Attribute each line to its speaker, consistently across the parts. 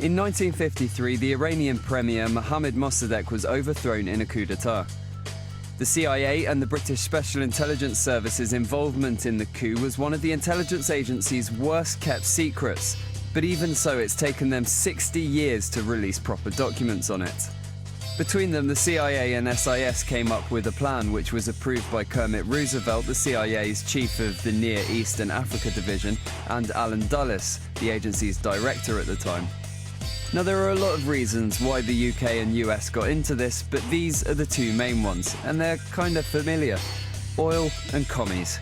Speaker 1: In 1953, the Iranian premier Mohammed Mossadeq was overthrown in a coup d'etat. The CIA and the British Special Intelligence Service's involvement in the coup was one of the intelligence agency's worst-kept secrets, but even so, it's taken them 60 years to release proper documents on it. Between them, the CIA and SIS came up with a plan which was approved by Kermit Roosevelt, the CIA's chief of the Near East and Africa Division, and Alan Dulles, the agency's director at the time. Now, there are a lot of reasons why the UK and US got into this, but these are the two main ones, and they're kind of familiar: oil and commies.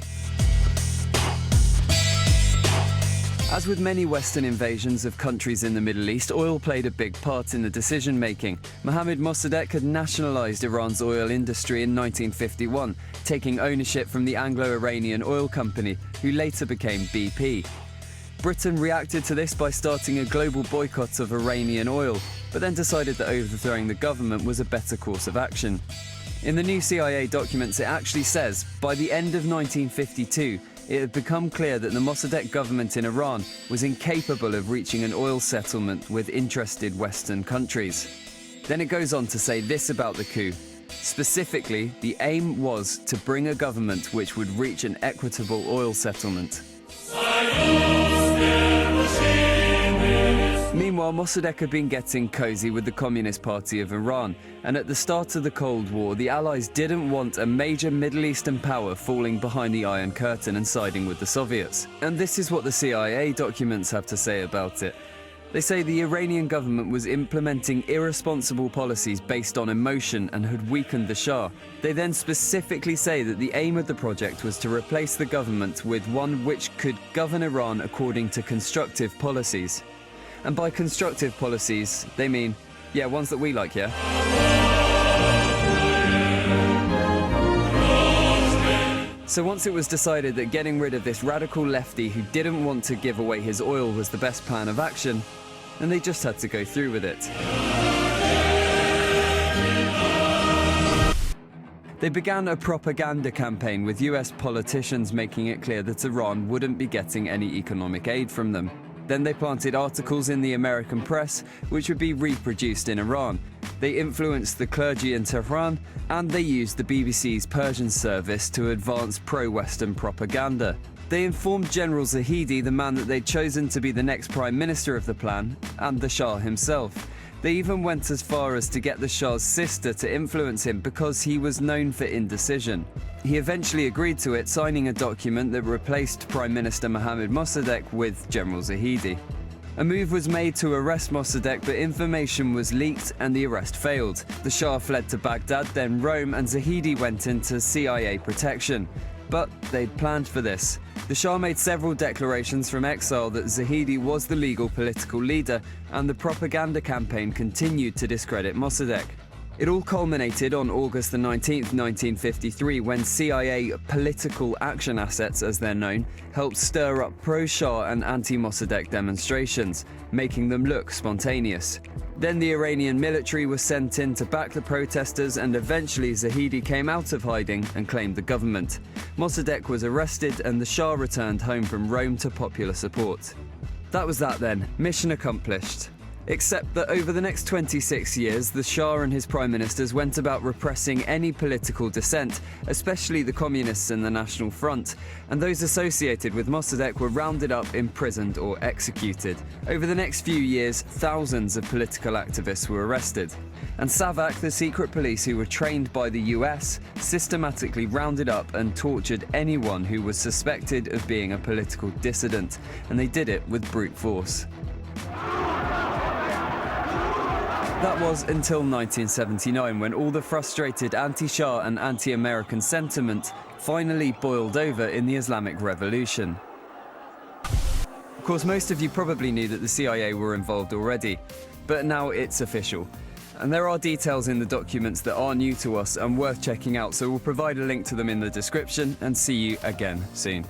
Speaker 1: As with many Western invasions of countries in the Middle East, oil played a big part in the decision-making. Mohammed Mossadeq had nationalized Iran's oil industry in 1951, taking ownership from the Anglo-Iranian Oil Company, who later became BP. Britain reacted to this by starting a global boycott of Iranian oil, but then decided that overthrowing the government was a better course of action. In the new CIA documents, it actually says, by the end of 1952, it had become clear that the Mossaddeq government in Iran was incapable of reaching an oil settlement with interested Western countries. Then it goes on to say this about the coup. Specifically, the aim was to bring a government which would reach an equitable oil settlement. Meanwhile, Mossaddeq had been getting cozy with the Communist Party of Iran, and at the start of the Cold War, the Allies didn't want a major Middle Eastern power falling behind the Iron Curtain and siding with the Soviets. And this is what the CIA documents have to say about it. They say the Iranian government was implementing irresponsible policies based on emotion and had weakened the Shah. They then specifically say that the aim of the project was to replace the government with one which could govern Iran according to constructive policies. And by constructive policies, they mean, yeah, ones that we like, yeah? So once it was decided that getting rid of this radical lefty who didn't want to give away his oil was the best plan of action, and they just had to go through with it. They began a propaganda campaign with US politicians making it clear that Iran wouldn't be getting any economic aid from them. Then they planted articles in the American press which would be reproduced in Iran. They influenced the clergy in Tehran, and they used the BBC's Persian service to advance pro-Western propaganda. They informed General Zahedi, the man that they'd chosen to be the next prime minister of the plan, and the Shah himself. They even went as far as to get the Shah's sister to influence him because he was known for indecision. He eventually agreed to it, signing a document that replaced Prime Minister Mohammed Mossadeq with General Zahedi. A move was made to arrest Mossadeq, but information was leaked and the arrest failed. The Shah fled to Baghdad, then Rome, and Zahedi went into CIA protection. But they'd planned for this. The Shah made several declarations from exile that Zahedi was the legal political leader, and the propaganda campaign continued to discredit Mossadeq. It all culminated on August the 19th, 1953, when CIA political action assets, as they're known, helped stir up pro-Shah and anti-Mossadeq demonstrations, making them look spontaneous. Then the Iranian military was sent in to back the protesters, and eventually Zahedi came out of hiding and claimed the government. Mossadeq was arrested and the Shah returned home from Rome to popular support. That was that then, mission accomplished. Except that over the next 26 years, the Shah and his prime ministers went about repressing any political dissent, especially the communists in the National Front, and those associated with Mossadeq were rounded up, imprisoned or executed. Over the next few years, thousands of political activists were arrested. And SAVAK, the secret police who were trained by the US, systematically rounded up and tortured anyone who was suspected of being a political dissident, and they did it with brute force. That was until 1979, when all the frustrated anti-Shah and anti-American sentiment finally boiled over in the Islamic Revolution. Of course, most of you probably knew that the CIA were involved already, but now it's official. And there are details in the documents that are new to us and worth checking out, so we'll provide a link to them in the description, and see you again soon.